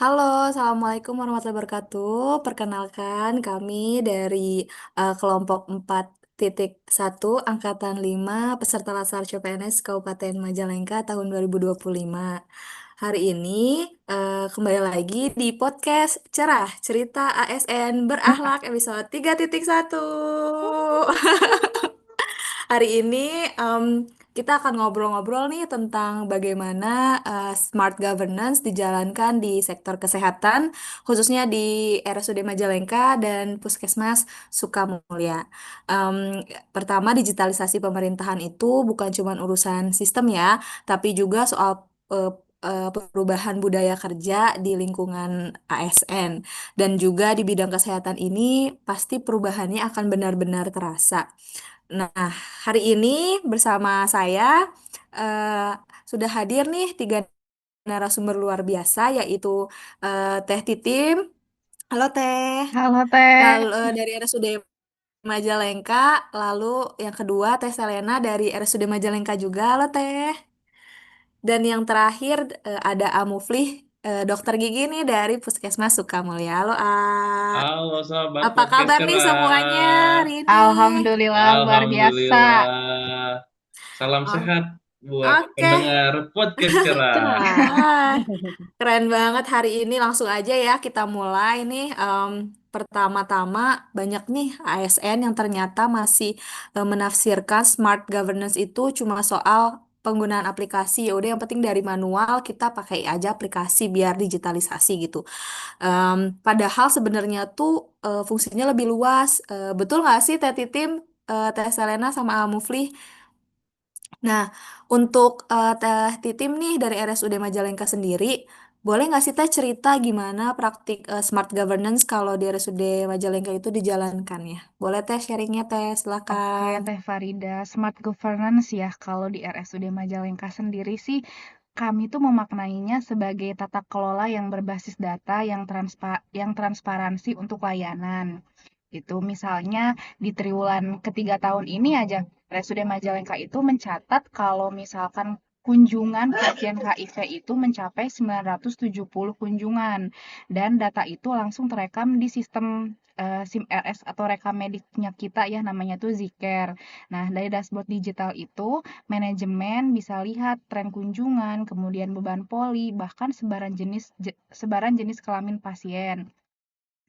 Halo, Assalamualaikum warahmatullahi wabarakatuh. Perkenalkan, kami dari kelompok 4.1 Angkatan 5 peserta Latsar CPNS Kabupaten Majalengka tahun 2025. Hari ini kembali lagi di podcast Cerah Cerita ASN Berakhlak episode 3.1. Hari ini kita akan ngobrol-ngobrol nih tentang bagaimana smart governance dijalankan di sektor kesehatan, khususnya di RSUD Majalengka dan Puskesmas Sukamulya. Pertama, digitalisasi pemerintahan itu bukan cuma urusan sistem ya, tapi juga soal perubahan budaya kerja di lingkungan ASN. Dan juga di bidang kesehatan ini pasti perubahannya akan benar-benar terasa. Nah, hari ini bersama saya eh, sudah hadir nih tiga narasumber luar biasa, yaitu Teh Titim, halo Teh, Halo Teh. lalu dari RSUD Majalengka, lalu yang kedua Teh Selena dari RSUD Majalengka juga, halo Teh, dan yang terakhir ada Amuflih, dokter gigi nih dari Puskesmas Sukamulya, halo A. Halo sahabat Apa podcast kabar nih semuanya cerah. hari ini? Alhamdulillah luar biasa. Alhamdulillah. Salam Oh, sehat buat oke. pendengar podcast cerah. Cerah. Ah, keren banget hari ini. Langsung aja ya kita mulai nih. Pertama-tama banyak nih ASN yang ternyata masih menafsirkan smart governance itu cuma soal penggunaan aplikasi. Ya udah yang penting dari manual kita pakai aja aplikasi biar digitalisasi gitu. Padahal sebenarnya tuh fungsinya lebih luas. Betul nggak sih Teh Titim, Teh Selena sama Mufli? Nah, untuk Teh Titim nih dari RSUD Majalengka sendiri, boleh nggak sih Teh cerita gimana praktik smart governance kalau di RSUD Majalengka itu dijalankan ya? Boleh Teh sharingnya Teh, Oke silakan. Teh Farida, smart governance ya kalau di RSUD Majalengka sendiri sih kami tuh memaknainya sebagai tata kelola yang berbasis data yang transparansi untuk layanan. Itu misalnya di triwulan ketiga tahun ini aja RSUD Majalengka itu mencatat kalau misalkan kunjungan pasien HIV itu mencapai 970 kunjungan dan data itu langsung terekam di sistem SIM-RS atau rekam mediknya kita ya namanya tuh Zcare. Nah, dari dashboard digital itu manajemen bisa lihat tren kunjungan, kemudian beban poli, bahkan sebaran jenis kelamin pasien.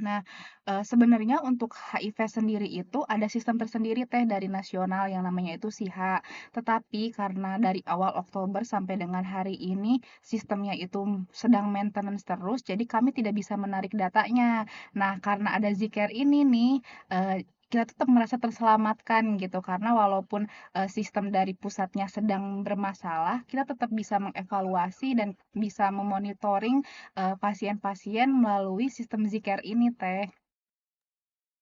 Nah, sebenarnya untuk HIV sendiri itu ada sistem tersendiri Teh dari nasional yang namanya itu SIHA. Tetapi karena dari awal Oktober sampai dengan hari ini sistemnya itu sedang maintenance terus, jadi kami tidak bisa menarik datanya. Nah, karena ada Zcare ini nih, kita tetap merasa terselamatkan gitu karena walaupun sistem dari pusatnya sedang bermasalah, kita tetap bisa mengevaluasi dan bisa memonitoring pasien-pasien melalui sistem Zcare ini, Teh.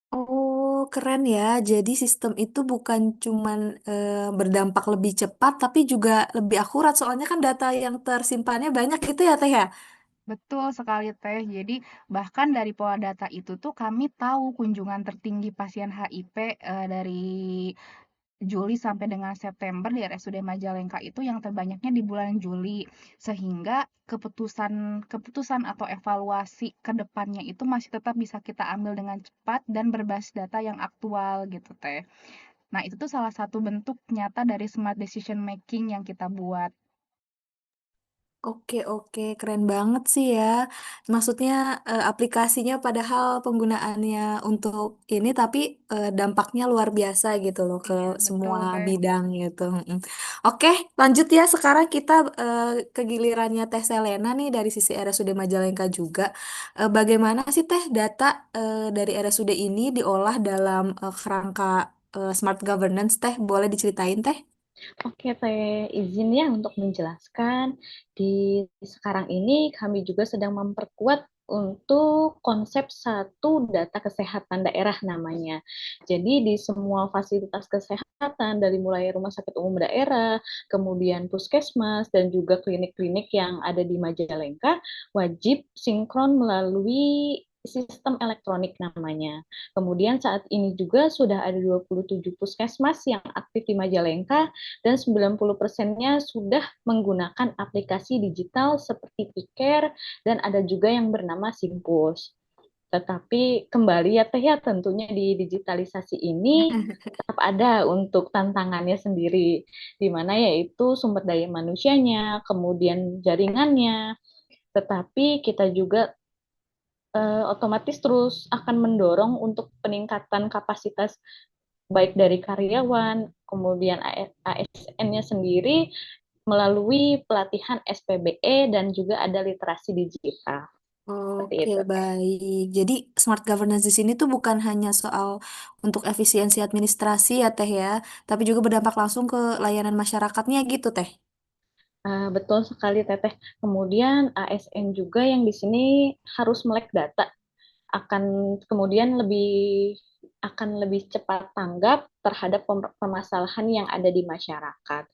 Oh, keren ya. Jadi sistem itu bukan cuman berdampak lebih cepat, tapi juga lebih akurat. Soalnya kan data yang tersimpannya banyak gitu ya, Teh ya? Betul sekali, Teh. Jadi, bahkan dari pola data itu tuh kami tahu kunjungan tertinggi pasien HIV dari Juli sampai dengan September di RSUD Majalengka itu yang terbanyaknya di bulan Juli. Sehingga keputusan keputusan atau evaluasi ke depannya itu masih tetap bisa kita ambil dengan cepat dan berbasis data yang aktual gitu, Teh. Nah, itu tuh salah satu bentuk nyata dari smart decision making yang kita buat. Oke, oke, keren banget sih ya. Maksudnya aplikasinya padahal penggunaannya untuk ini, tapi dampaknya luar biasa gitu loh ke Iya, semua betul, Teh. bidang gitu. Mm. Oke, lanjut ya. Sekarang kita ke gilirannya Teh Selena nih dari sisi RSUD Majalengka juga. Bagaimana sih Teh data dari RSUD ini diolah dalam kerangka smart governance Teh? Boleh diceritain Teh? Oke, Teh, izin ya untuk menjelaskan. Di sekarang ini kami juga sedang memperkuat untuk konsep satu data kesehatan daerah namanya. Jadi di semua fasilitas kesehatan dari mulai rumah sakit umum daerah, kemudian puskesmas dan juga klinik-klinik yang ada di Majalengka wajib sinkron melalui sistem elektronik namanya. Kemudian saat ini juga sudah ada 27 puskesmas yang aktif di Majalengka dan 90%-nya sudah menggunakan aplikasi digital seperti Piker dan ada juga yang bernama Simpus. Tetapi kembali ya Teh ya, tentunya di digitalisasi ini tetap ada untuk tantangannya sendiri, di mana yaitu sumber daya manusianya, kemudian jaringannya, tetapi kita juga otomatis terus akan mendorong untuk peningkatan kapasitas baik dari karyawan, kemudian ASN-nya sendiri melalui pelatihan SPBE dan juga ada literasi digital. Seperti Oke, itu. baik. Jadi smart governance di sini tuh bukan hanya soal untuk efisiensi administrasi ya, Teh ya, tapi juga berdampak langsung ke layanan masyarakatnya gitu, Teh. Betul sekali Teteh. Kemudian ASN juga yang di sini harus melek data akan kemudian lebih cepat tanggap terhadap permasalahan yang ada di masyarakat.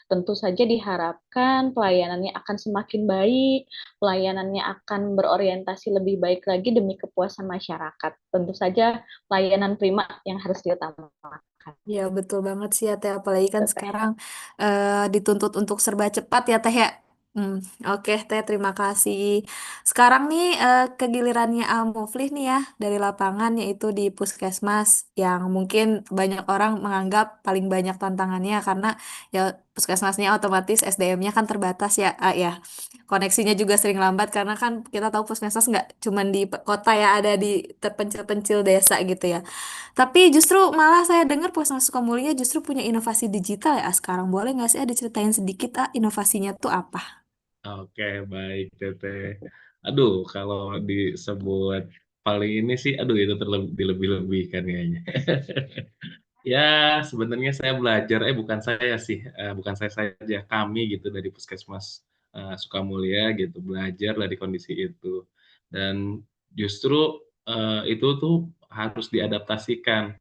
Tentu saja diharapkan pelayanannya akan semakin baik, pelayanannya akan berorientasi lebih baik lagi demi kepuasan masyarakat. Tentu saja pelayanan prima yang harus diutamakan. Ya, betul banget sih ya, Teh. Apalagi kan Teteh. sekarang dituntut untuk serba cepat ya, Teh ya. Hmm, oke, Teh. Terima kasih. Sekarang nih kegilirannya Al-Muflih nih ya, dari lapangan yaitu di Puskesmas yang mungkin banyak orang menganggap paling banyak tantangannya karena ya Puskesmasnya otomatis SDM-nya kan terbatas ya, ya. Koneksinya juga sering lambat karena kan kita tahu Puskesmas nggak cuma di kota ya, ada di terpencil-pencil desa gitu ya. Tapi justru malah saya dengar Puskesmas Sukamulia justru punya inovasi digital ya sekarang. Boleh nggak sih diceritain sedikit inovasinya tuh apa? Oke, baik, Teteh. Aduh, kalau disebut paling ini sih, aduh itu dilebih-lebihkan kayaknya. Ya, sebenarnya saya belajar, bukan saya sih, bukan saya saja, kami gitu dari Puskesmas Sukamulya gitu, belajar dari kondisi itu. Dan justru itu tuh harus diadaptasikan.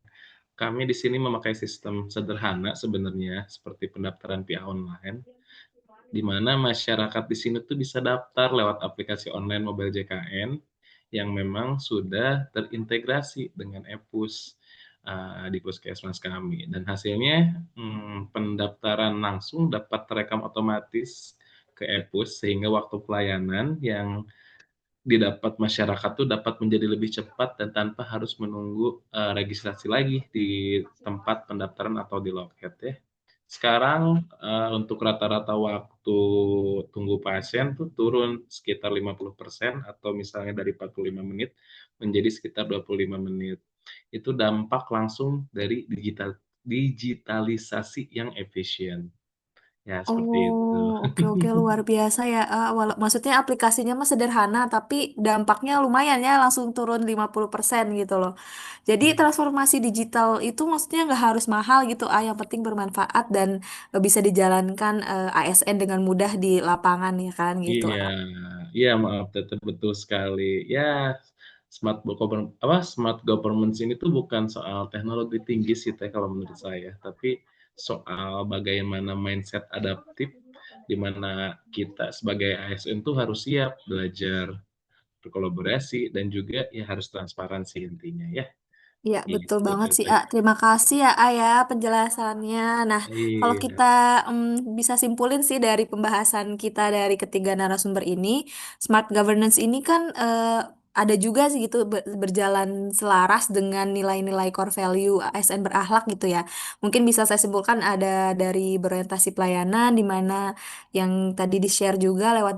Kami di sini memakai sistem sederhana sebenarnya, seperti pendaftaran via online, di mana masyarakat di sini tuh bisa daftar lewat aplikasi online Mobile JKN yang memang sudah terintegrasi dengan Epus, di puskesmas kami dan hasilnya, pendaftaran langsung dapat terekam otomatis ke Epus sehingga waktu pelayanan yang didapat masyarakat tuh dapat menjadi lebih cepat dan tanpa harus menunggu, registrasi lagi di tempat pendaftaran atau di loket ya. Sekarang, untuk rata-rata waktu tunggu pasien tuh turun sekitar 50% atau misalnya dari 45 menit menjadi sekitar 25 menit. Itu dampak langsung dari digitalisasi yang efisien. Ya seperti itu. Oh, oke oke luar biasa ya. Maksudnya aplikasinya mah sederhana tapi dampaknya lumayan ya langsung turun 50% gitu loh. Jadi transformasi digital itu maksudnya nggak harus mahal gitu, yang penting bermanfaat dan bisa dijalankan ASN dengan mudah di lapangan ya kan gitu. Iya, iya maaf Teteh, betul sekali. Ya, smart government ini tuh bukan soal teknologi tinggi sih Teh kalau menurut saya, tapi soal bagaimana mindset adaptif di mana kita sebagai ASN tuh harus siap belajar, berkolaborasi, dan juga ya harus transparansi intinya ya, Iya, betul gitu banget sih, Teteh. Terima kasih ya, ya penjelasannya. Nah, kalau Iya, kita bisa simpulin sih dari pembahasan kita dari ketiga narasumber ini, smart governance ini kan ada juga sih gitu berjalan selaras dengan nilai-nilai core value ASN berakhlak gitu ya. Mungkin bisa saya simpulkan ada dari berorientasi pelayanan di mana yang tadi di-share juga lewat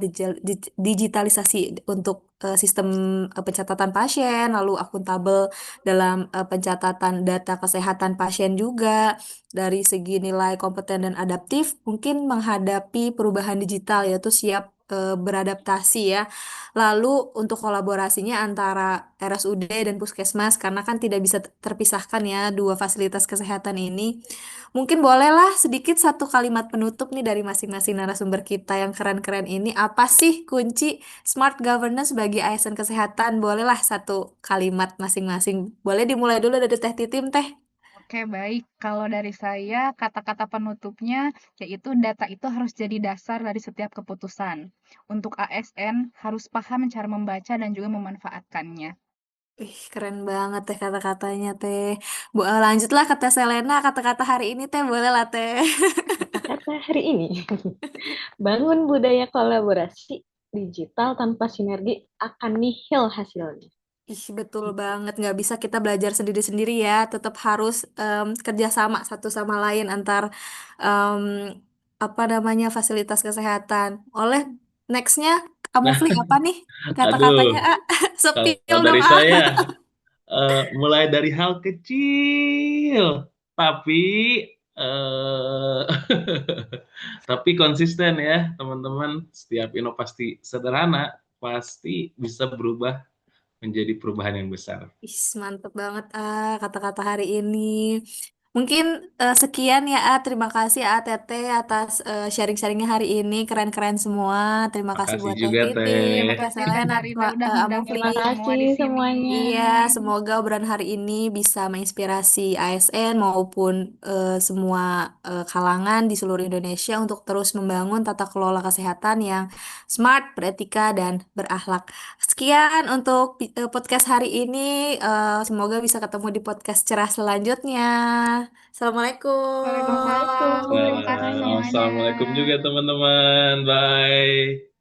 digitalisasi untuk sistem pencatatan pasien, lalu akuntabel dalam pencatatan data kesehatan pasien juga dari segi nilai kompeten dan adaptif mungkin menghadapi perubahan digital yaitu siap beradaptasi ya. Lalu untuk kolaborasinya antara RSUD dan Puskesmas karena kan tidak bisa terpisahkan ya dua fasilitas kesehatan ini. Mungkin bolehlah sedikit satu kalimat penutup nih dari masing-masing narasumber kita yang keren-keren ini. Apa sih kunci smart governance bagi ASN kesehatan? Bolehlah satu kalimat masing-masing. Boleh dimulai dulu dari Teh Titim, Teh. Oke, baik. Kalau dari saya, kata-kata penutupnya yaitu data itu harus jadi dasar dari setiap keputusan. Untuk ASN, harus paham cara membaca dan juga memanfaatkannya. Ih, keren banget teh kata-katanya teh. Lanjutlah kata Selena, kata-kata hari ini teh boleh lah teh. Kata-kata hari ini, bangun budaya kolaborasi digital tanpa sinergi akan nihil hasilnya. Ih, betul banget. Nggak bisa kita belajar sendiri-sendiri ya. Tetap harus kerjasama satu sama lain antar em, apa namanya fasilitas kesehatan. Oleh nextnya, kamu Nah, Flik apa nih kata-katanya? aduh, Sepil kalau dong dari ah. saya mulai dari hal kecil, tapi eh tapi konsisten ya, teman-teman. Setiap inovasi sederhana pasti bisa berubah menjadi perubahan yang besar. Ih, mantep banget kata-kata hari ini. Mungkin sekian ya Terima kasih Teteh atas sharing-sharingnya hari ini. Keren-keren semua. Terima kasih Makasih buat Teh juga Titin, Teh. Terima Teh kasih Teh Selena, Karina udah ngundangin Amufli. Terima kita semua kasih di sini. semuanya. Iya, semoga obrolan hari ini bisa menginspirasi ASN maupun semua kalangan di seluruh Indonesia untuk terus membangun tata kelola kesehatan yang smart, beretika, dan berakhlak. Sekian untuk podcast hari ini. Semoga bisa ketemu di podcast cerah selanjutnya. Waalaikumsalam. Assalamualaikum. Terima kasih Nah, semuanya. assalamualaikum juga teman-teman. Bye.